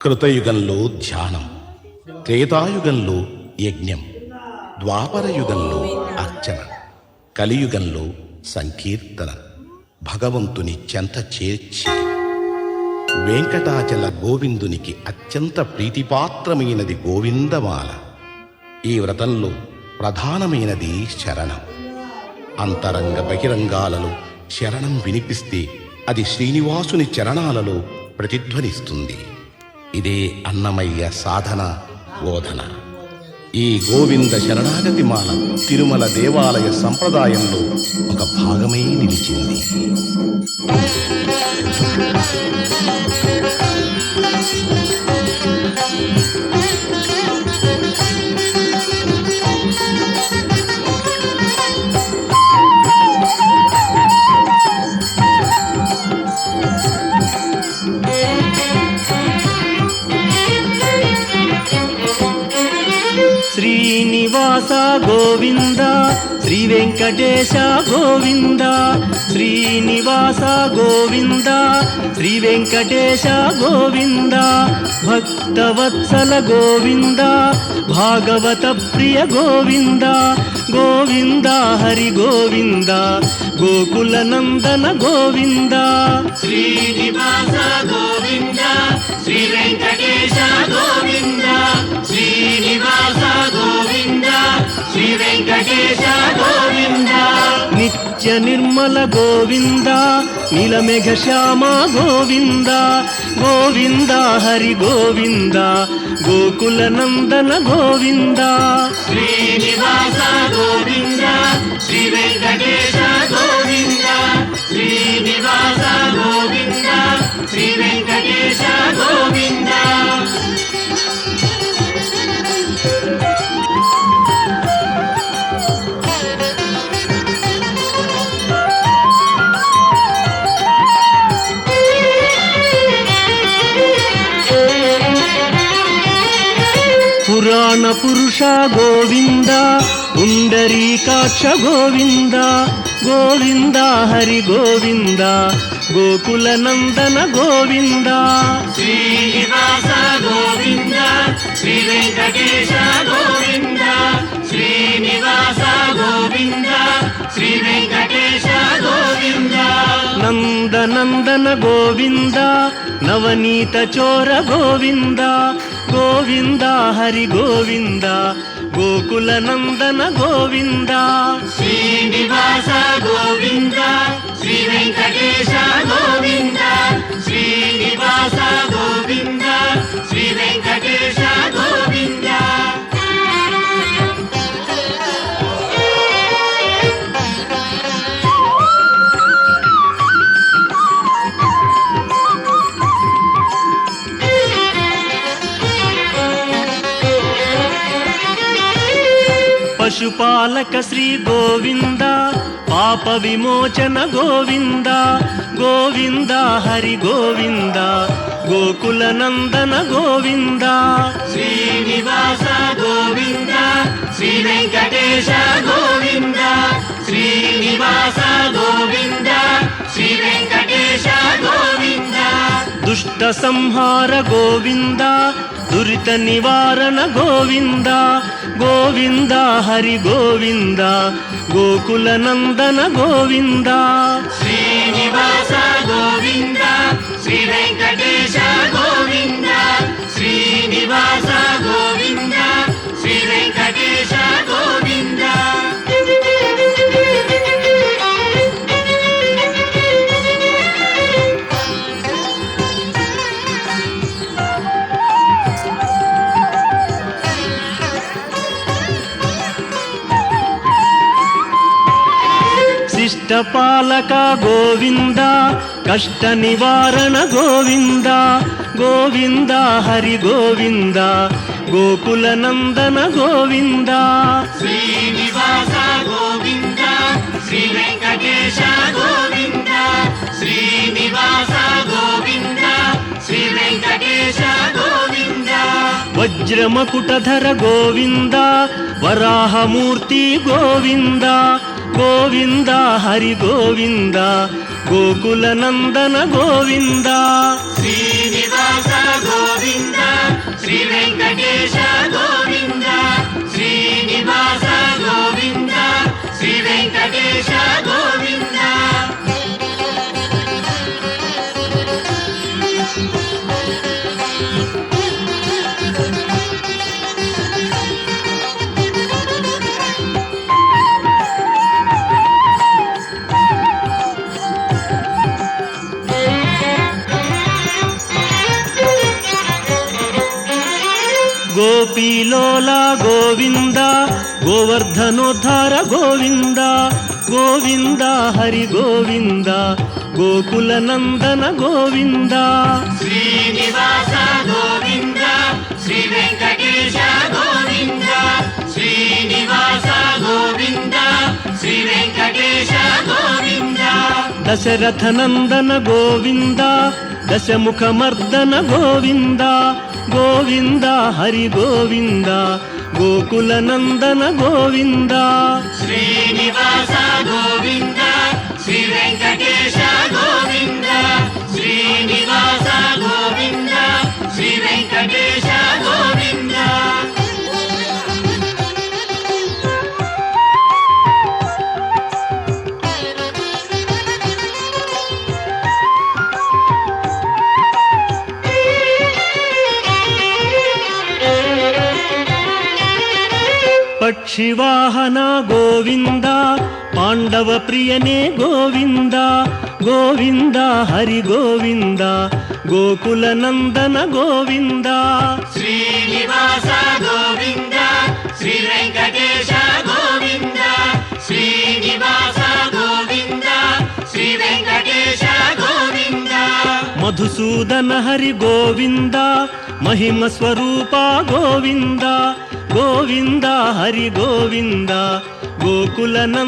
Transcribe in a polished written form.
కృతయుగంలో ధ్యానం, త్రేతాయుగంలో యజ్ఞం, ద్వాపరయుగంలో అర్చన, కలియుగంలో సంకీర్తన. భగవంతుని చెంత చేర్చి వెంకటాచల గోవిందునికి అత్యంత ప్రీతిపాత్రమైనది గోవిందమాల. ఈ వ్రతంలో ప్రధానమైనది శరణం. అంతరంగ బహిరంగాలలో శరణం వినిపిస్తే అది శ్రీనివాసుని చరణాలలో ప్రతిధ్వనిస్తుంది. ఇదే అన్నమయ్య సాధన బోధన. ఈ గోవింద శరణాగతి మాల తిరుమల దేవాలయ సంప్రదాయంలో ఒక భాగమై నిలిచింది. శ్రీనివాస గోవింద, శ్రీ వెంకటేశ గోవింద. శ్రీనివాస గోవింద, శ్రీ వెంకటేశ గోవింద. భక్తవత్సల గోవింద, భాగవత ప్రియ గోవింద. గోవింద హరి గోవింద, గోకుల నందన గోవింద. శ్రీనివాస గోవింద, శ్రీ వెంకటేశ గోవింద. శ్రీనివాస గోవింద, శ్రీ వెంకటేశ గోవింద. నిత్య నిర్మల గోవింద, నీలమేఘ శ్యామ గోవింద. గోవింద హరి గోవింద, గోకుల నందన గోవింద. శ్రీనివాస గోవింద, శ్రీ వెంకటేశ గోవింద. శ్రీనివాస గోవింద, శ్రీ వెంకటేశ గోవింద. పురాణ పురుష గోవింద, పుండరీకాక్ష గోవింద. గోవింద హరి గోవింద, గోకుల నందన గోవింద. శ్రీనివాస గోవింద, శ్రీ వెంకటేశ గోవింద. శ్రీనివాస గోవింద, శ్రీ వెంకటేశ గోవింద. నందనందన గోవింద, నవనీత చోర గోవింద. గోవింద హరి గోవింద, గోకుల నందన గోవింద. శ్రీనివాస గోవింద, శ్రీ వెంకటేశ గోవింద. శ్రీనివాస గోవింద, శ్రీ వెంకటేశ గోవింద. పశుపాలక శ్రీ గోవింద, పాప విమోచన గోవింద. గోవింద హరి గోవింద, గోకుల నందన గోవింద. శ్రీనివాస గోవింద, శ్రీ వెంకటేశ గోవింద. శ్రీనివాస గోవింద, శ్రీ వెంకటేశ గోవింద. దుష్ట సంహార గోవింద, దురిత నివారణ గోవింద. గోవింద హరి గోవింద, గోకుల నందన గోవింద. శ్రీనివాస గోవింద, శ్రీ వెంకటేశ గోవింద. శ్రీనివాస గోవింద, శ్రీ వెంకటేశ గోవింద. శిష్టపాలక గోవింద, కష్ట నివారణ గోవింద. గోవింద హరి గోవింద, గోకుల నందన గోవింద. శ్రీనివాస గోవింద, శ్రీ వెంకటేశ గోవింద. శ్రీనివాస గోవింద, శ్రీ వెంకటేశ గోవింద. వజ్రమకుటధర గోవింద, వరాహమూర్తి గోవింద. గోవింద హరి గోవింద, గోకుల నందన గోవింద. శ్రీనివాస గోవింద, శ్రీ వెంకటేశ గోవింద శ్రీనివాస గోవింద శ్రీ వెంకటేశ గోవింద గోపీలోల గోవింద గోవర్ధనోద్ధార గోవింద గోవింద హరి గోవింద గోకుల నందన గోవింద శ్రీనివాస గోవింద శ్రీ వెంకటేశ గోవింద శ్రీనివాస గోవింద శ్రీ వెంకటేశ గోవింద దశరథ నందన గోవింద దశముఖమర్దన గోవింద గోవింద హరి గోవింద గోకుల నందన గోవింద శ్రీనివాస గోవింద శ్రీ వెంకటేశ గోవింద శ్రీనివాస గోవింద శ్రీ వెంకటేశ గోవింద పక్షివాహన గోవింద పాండవ ప్రియనే గోవింద గోవింద హరి గోవింద గోకుల నందన గోవింద శ్రీనివాస గోవింద శ్రీ వెంకటేశ గోవింద శ్రీనివాస గోవింద శ్రీ వెంకటేశ గోవింద మధుసూదన హరి గోవింద మహిమ స్వరూప గోవింద గోవింద హరి గోవింద గోకుల నంద